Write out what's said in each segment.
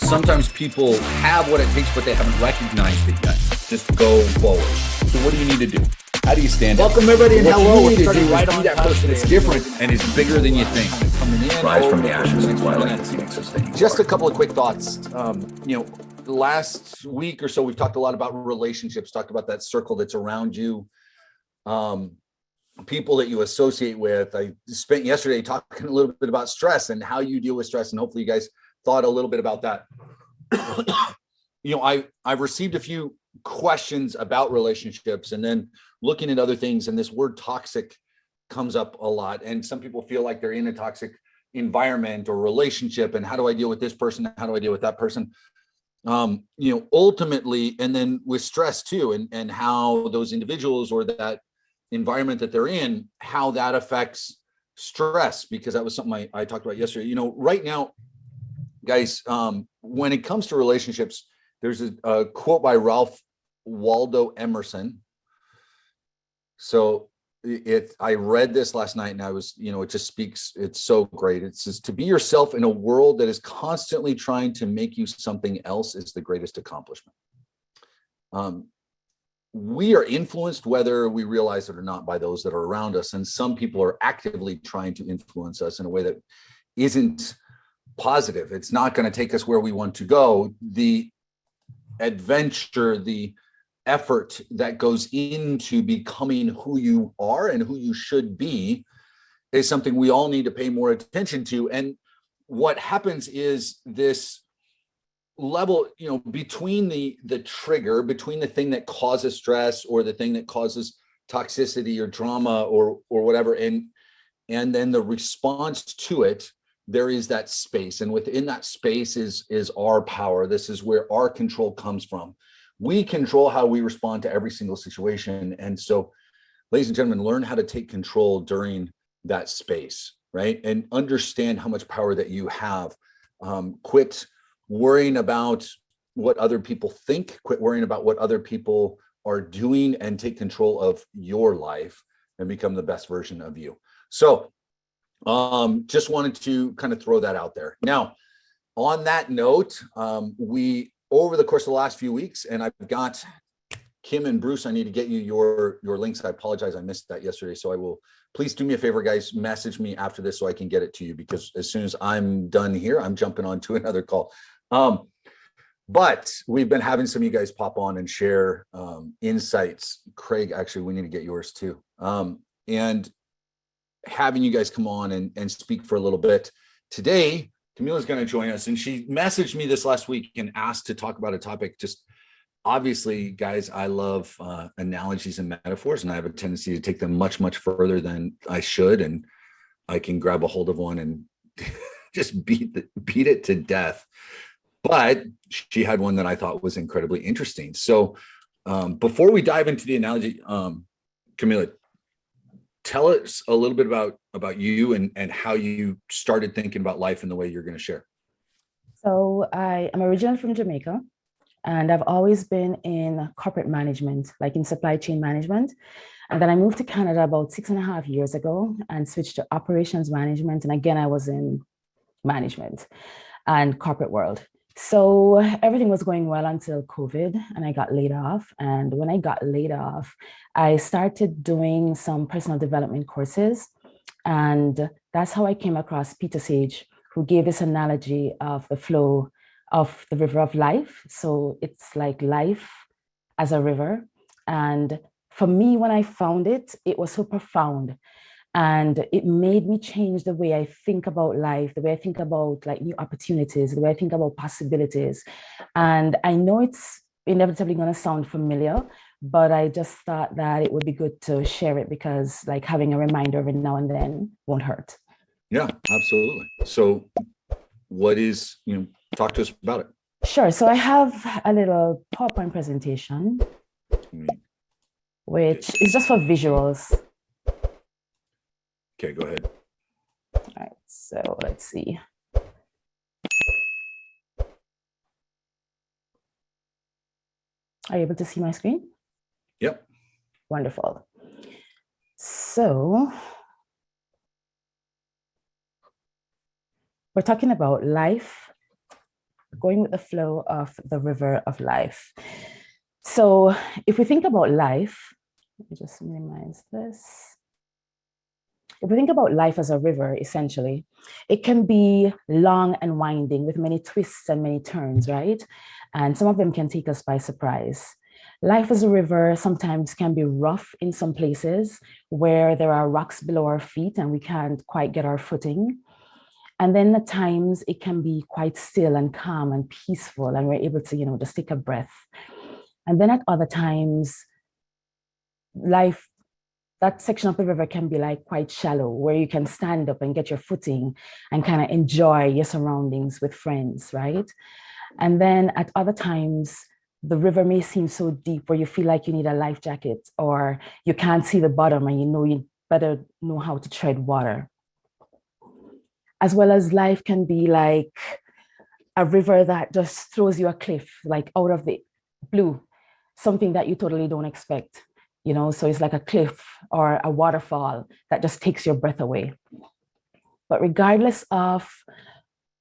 sometimes people have what it takes, but they haven't recognized it yet. Just go forward. So what do you need to do? How do you stand up? Welcome everybody and hello. What you need to do is be that person that's different and is bigger than you think. Rise from the ashes and fly like the phoenix as they Just a couple of quick thoughts. Last week or so, we've talked a lot about relationships, talked about that circle that's around you, people that you associate with. I spent yesterday talking a little bit about stress and how you deal with stress, and hopefully you guys thought a little bit about that. I've received a few questions about relationships and then looking at other things, and this word toxic comes up a lot, and some people feel like they're in a toxic environment or relationship, and how do I deal with this person? How do I deal with that person? Ultimately, and then with stress too, and how those individuals or that environment that they're in, how that affects stress, because that was something I talked about yesterday. Right now, guys, when it comes to relationships, there's a quote by Ralph Waldo Emerson. So I read this last night and I was, it just speaks, it's so great. It says, to be yourself in a world that is constantly trying to make you something else is the greatest accomplishment. We are influenced, whether we realize it or not, by those that are around us. And some people are actively trying to influence us in a way that isn't positive. It's not going to take us where we want to go. The adventure, the effort that goes into becoming who you are and who you should be is something we all need to pay more attention to. And what happens is this level, between the trigger, between the thing that causes stress or the thing that causes toxicity or drama or whatever, and then the response to it, there is that space. And within that space is our power. This is where our control comes from. We control how we respond to every single situation. And so, ladies and gentlemen, learn how to take control during that space, right? And understand how much power that you have. Quit worrying about what other people think, quit worrying about what other people are doing, and take control of your life and become the best version of you. So just wanted to kind of throw that out there. Now, on that note, we, over the course of the last few weeks, and I've got Kim and Bruce, I need to get you your links. I apologize, I missed that yesterday. So I will, please do me a favor, guys, message me after this so I can get it to you, because as soon as I'm done here, I'm jumping on to another call. But we've been having some of you guys pop on and share insights. Craig, actually, we need to get yours too. And having you guys come on and speak for a little bit. Today, Camila's going to join us, and she messaged me this last week and asked to talk about a topic. Just obviously, guys, I love analogies and metaphors, and I have a tendency to take them much, much further than I should. And I can grab a hold of one and just beat it to death. But she had one that I thought was incredibly interesting. So before we dive into the analogy, Camila, tell us a little bit about you and how you started thinking about life and the way you're going to share. So I am originally from Jamaica, and I've always been in corporate management, like in supply chain management. And then I moved to Canada about 6.5 years ago and switched to operations management. And again, I was in management and corporate world. So everything was going well until COVID, and I got laid off. And when I got laid off, I started doing some personal development courses. And that's how I came across Peter Sage, who gave this analogy of the flow of the river of life. So it's like life as a river. And for me, when I found it, it was so profound. And it made me change the way I think about life, the way I think about like new opportunities, the way I think about possibilities. And I know it's inevitably going to sound familiar, but I just thought that it would be good to share it, because like having a reminder every now and then won't hurt. Yeah, absolutely. So what is, talk to us about it. Sure. So I have a little PowerPoint presentation, which is just for visuals. Okay, go ahead. All right, so let's see. Are you able to see my screen? Yep. Wonderful. So we're talking about life going with the flow of the river of life. So if we think about life, let me just minimize this. If we think about life as a river, essentially, it can be long and winding with many twists and many turns, right? And some of them can take us by surprise. Life as a river sometimes can be rough in some places where there are rocks below our feet and we can't quite get our footing. And then at times it can be quite still and calm and peaceful, and we're able to, just take a breath. And then at other times, life, that section of the river can be like quite shallow, where you can stand up and get your footing and kind of enjoy your surroundings with friends, right? And then at other times, the river may seem so deep where you feel like you need a life jacket, or you can't see the bottom and you better know how to tread water. As well as life can be like a river that just throws you a cliff, like out of the blue, something that you totally don't expect. So it's like a cliff or a waterfall that just takes your breath away. But regardless of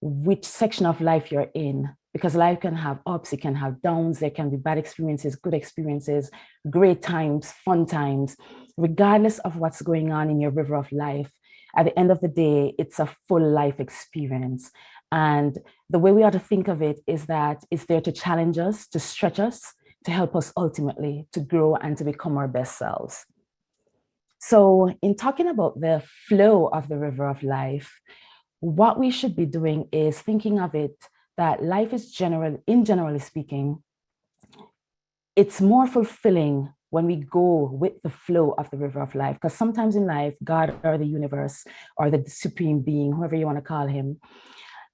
which section of life you're in, because life can have ups, it can have downs, there can be bad experiences, good experiences, great times, fun times. Regardless of what's going on in your river of life, at the end of the day, it's a full life experience. And the way we ought to think of it is that it's there to challenge us, to stretch us, to help us ultimately to grow and to become our best selves. So in talking about the flow of the river of life, what we should be doing is thinking of it that life is generally speaking, it's more fulfilling when we go with the flow of the river of life. Because sometimes in life, God or the universe or the supreme being, whoever you want to call him,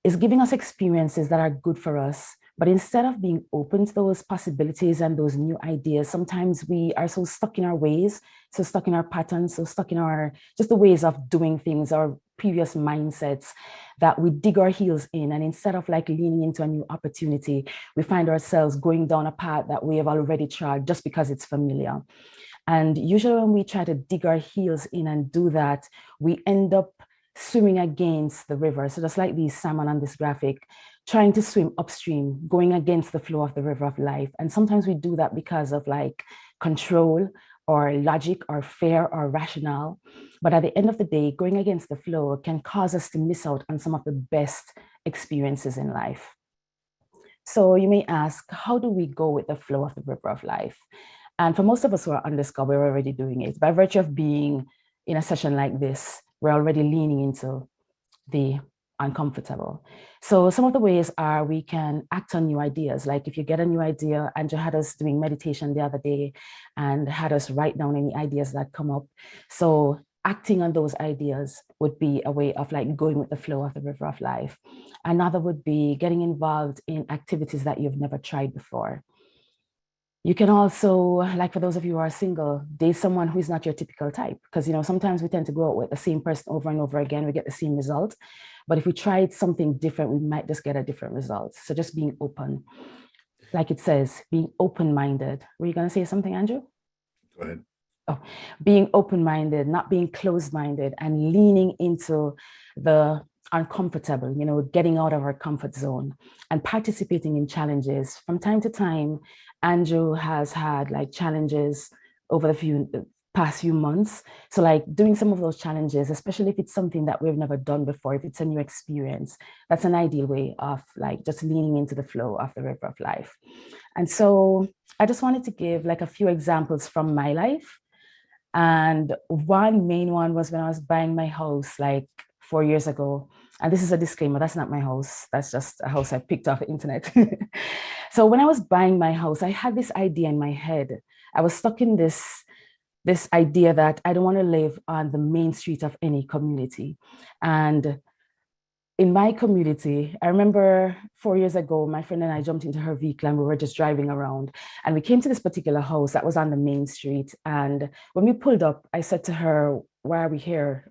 is giving us experiences that are good for us. But instead of being open to those possibilities and those new ideas, sometimes we are so stuck in our ways, so stuck in our patterns, so stuck in just the ways of doing things, our previous mindsets, that we dig our heels in. And instead of like leaning into a new opportunity, we find ourselves going down a path that we have already tried just because it's familiar. And usually when we try to dig our heels in and do that, we end up swimming against the river. So just like these salmon on this graphic, trying to swim upstream, going against the flow of the river of life. And sometimes we do that because of like control or logic or fear or rationale. But at the end of the day, going against the flow can cause us to miss out on some of the best experiences in life. So you may ask, how do we go with the flow of the river of life? And for most of us who are on this call, we're already doing it. By virtue of being in a session like this, we're already leaning into the uncomfortable. So some of the ways are we can act on new ideas. Like if you get a new idea, Andrew had us doing meditation the other day and had us write down any ideas that come up. So acting on those ideas would be a way of like going with the flow of the river of life. Another would be getting involved in activities that you've never tried before. You can also, like for those of you who are single, date someone who is not your typical type. Because, sometimes we tend to go out with the same person over and over again, we get the same result. But if we tried something different, we might just get a different result. So just being open. Like it says, being open-minded. Were you going to say something, Andrew? Go ahead. Oh, being open-minded, not being closed-minded, and leaning into the uncomfortable, getting out of our comfort zone and participating in challenges. From time to time, Andrew has had like challenges over the past few months. So like doing some of those challenges, especially if it's something that we've never done before, if it's a new experience, that's an ideal way of like just leaning into the flow of the river of life. And so I just wanted to give like a few examples from my life. And one main one was when I was buying my house like 4 years ago. And this is a disclaimer, that's not my house. That's just a house I picked off the internet. So when I was buying my house, I had this idea in my head. I was stuck in this idea that I don't want to live on the main street of any community. And in my community, I remember 4 years ago, my friend and I jumped into her vehicle and we were just driving around. And we came to this particular house that was on the main street. And when we pulled up, I said to her, why are we here?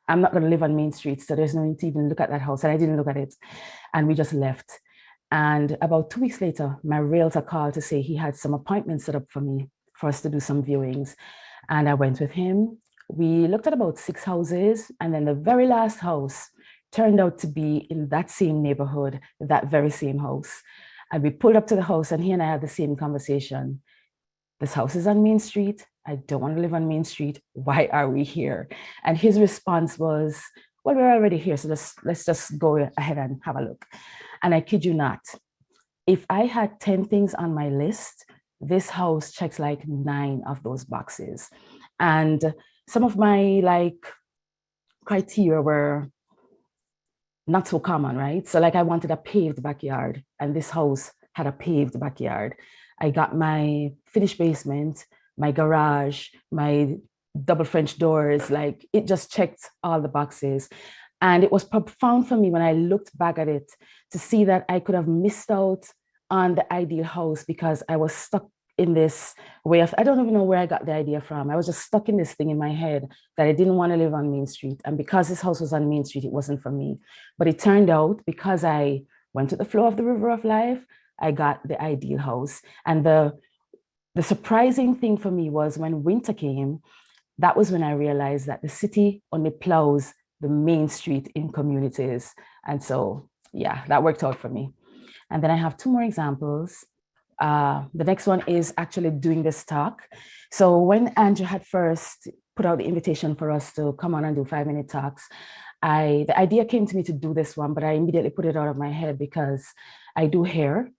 I'm not going to live on Main Street, so there's no need to even look at that house. And I didn't look at it. And we just left. And about 2 weeks later, my realtor called to say he had some appointments set up for me for us to do some viewings. And I went with him. We looked at about 6 houses. And then the very last house turned out to be in that same neighborhood, that very same house. And we pulled up to the house, and he and I had the same conversation. This house is on Main Street. I don't want to live on Main Street. Why are we here? And his response was, well, we're already here, so let's just go ahead and have a look. And I kid you not, if I had 10 things on my list, this house checks like 9 of those boxes. And some of my like criteria were not so common, right? So like I wanted a paved backyard, and this house had a paved backyard. I got my finished basement, my garage, my double French doors, like it just checked all the boxes. And it was profound for me when I looked back at it to see that I could have missed out on the ideal house because I was stuck in this way of, I don't even know where I got the idea from. I was just stuck in this thing in my head that I didn't want to live on Main Street. And because this house was on Main Street, it wasn't for me. But it turned out, because I went to the flow of the river of life, I got the ideal house. And the surprising thing for me was when winter came, that was when I realized that the city only plows the main street in communities. And so, yeah, that worked out for me. And then I have 2 more examples. The next one is actually doing this talk. So when Andrew had first put out the invitation for us to come on and do 5-minute talks, the idea came to me to do this one, but I immediately put it out of my head because I do hair.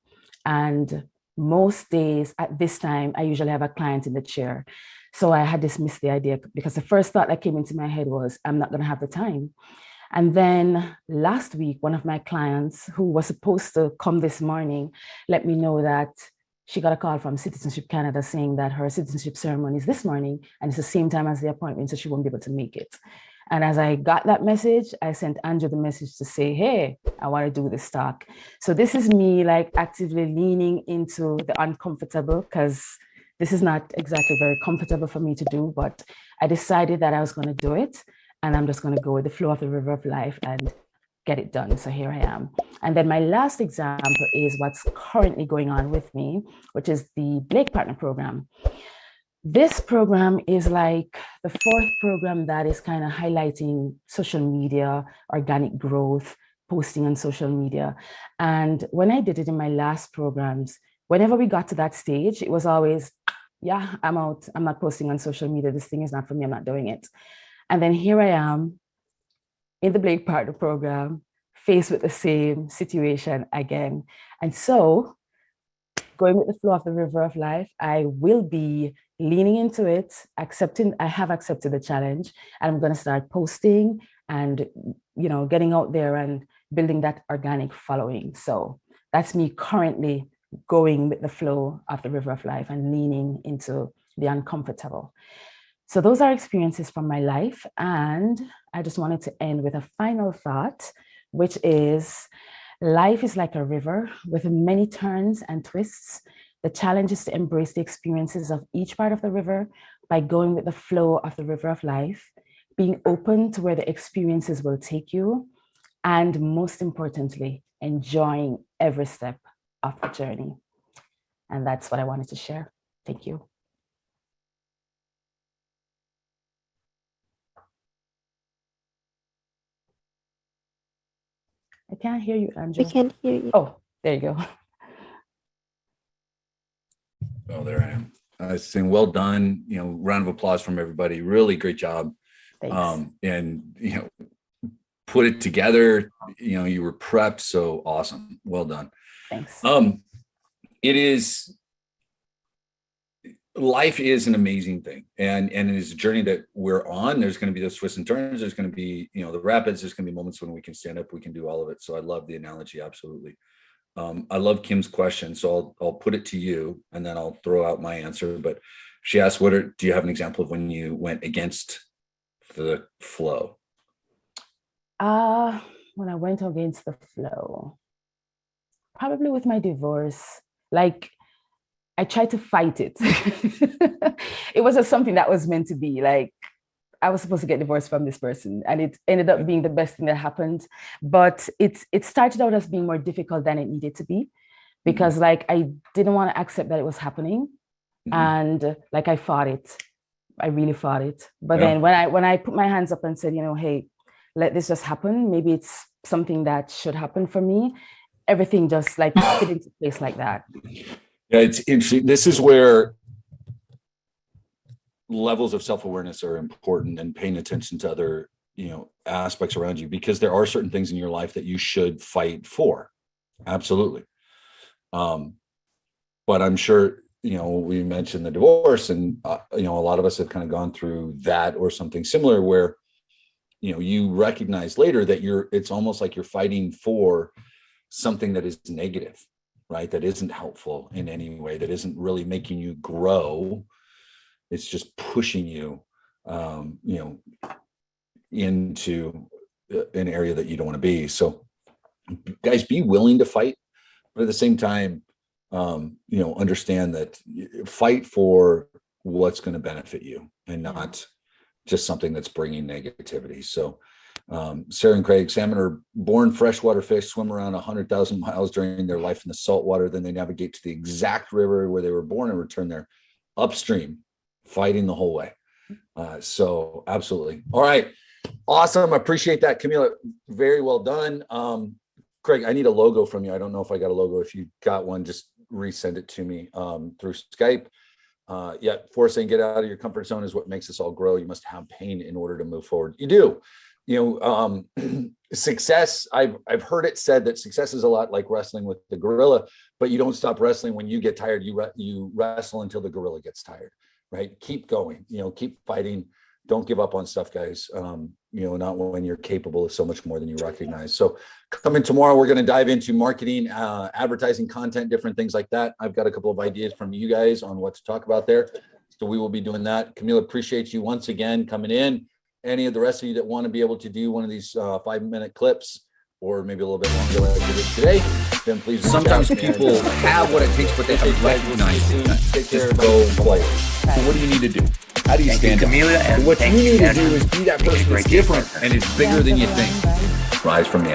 And most days at this time, I usually have a client in the chair. So I had dismissed the idea because the first thought that came into my head was, I'm not going to have the time. And then last week, one of my clients who was supposed to come this morning let me know that she got a call from Citizenship Canada saying that her citizenship ceremony is this morning and it's the same time as the appointment, so she won't be able to make it. And as I got that message, I sent Andrew the message to say, hey, I want to do this talk. So this is me like actively leaning into the uncomfortable, because this is not exactly very comfortable for me to do, but I decided that I was going to do it. And I'm just going to go with the flow of the river of life and get it done. So here I am. And then my last example is what's currently going on with me, which is the Blake Partner Program. This program is like the 4th program that is kind of highlighting social media, organic growth, posting on social media. And when I did it in my last programs, whenever we got to that stage, it was always, yeah, I'm out. I'm not posting on social media. This thing is not for me. I'm not doing it. And then here I am in the Blake Partner Program, faced with the same situation again. And so going with the flow of the river of life, I will be leaning into it, I have accepted the challenge, and I'm going to start posting and, getting out there and building that organic following. So that's me currently going with the flow of the river of life and leaning into the uncomfortable. So those are experiences from my life. And I just wanted to end with a final thought, which is life is like a river with many turns and twists. The challenge is to embrace the experiences of each part of the river by going with the flow of the river of life, being open to where the experiences will take you, and most importantly, enjoying every step of the journey. And that's what I wanted to share. Thank you. I can't hear you, Andrew. We can hear you. Oh, there you go. Oh, there I am. I was saying, well done. Round of applause from everybody. Really great job. Thanks. And put it together. You were prepped. So awesome. Well done. Thanks. Life is an amazing thing, and it is a journey that we're on. There's going to be those twists and turns. There's going to be, the rapids. There's going to be moments when we can stand up, we can do all of it. So I love the analogy. Absolutely. I love Kim's question. So I'll put it to you and then I'll throw out my answer. But she asked, do you have an example of when you went against the flow? When I went against the flow, probably with my divorce, like I tried to fight it. It wasn't something that was meant to be. Like I was supposed to get divorced from this person, and it ended up being the best thing that happened. But it started out as being more difficult than it needed to be, because like I didn't want to accept that it was happening, and like I fought it. I really fought it. But then when I put my hands up and said, hey, let this just happen. Maybe it's something that should happen for me. Everything just like fit into place like that. Yeah, it's interesting. This is where levels of self-awareness are important, and paying attention to other, aspects around you, because there are certain things in your life that you should fight for. Absolutely. But I'm sure, we mentioned the divorce, and, a lot of us have kind of gone through that or something similar where, you recognize later that it's almost like you're fighting for something that is negative, right? That isn't helpful in any way, that isn't really making you grow. It's just pushing you, into an area that you don't want to be. So guys, be willing to fight, but at the same time, understand that fight for what's going to benefit you and not just something that's bringing negativity. So Sarah and Craig, salmon are born freshwater fish, swim around 100,000 miles during their life in the saltwater. Then they navigate to the exact river where they were born and return there upstream, fighting the whole way. So absolutely. All right. Awesome. I appreciate that, Camila. Very well done. Craig, I need a logo from you. I don't know if I got a logo. If you got one, just resend it to me through Skype. Forrest saying get out of your comfort zone is what makes us all grow. You must have pain in order to move forward. You do. Success, I've heard it said that success is a lot like wrestling with the gorilla, but you don't stop wrestling when you get tired. You wrestle until the gorilla gets tired, right? Keep going, keep fighting. Don't give up on stuff, guys. Not when you're capable of so much more than you recognize. So coming tomorrow, we're going to dive into marketing, advertising, content, different things like that. I've got a couple of ideas from you guys on what to talk about there. So we will be doing that. Camila, appreciate you once again coming in. Any of the rest of you that want to be able to do one of these 5-minute clips, or maybe a little bit longer like we did today, then please. Sometimes people have what it takes, but they haven't recognized it yet. Just go play. So what do you need to do? How do you stand up? Camellia, and What you thank need to Andrew. do is be that person that's different and is bigger than you think. Rise from the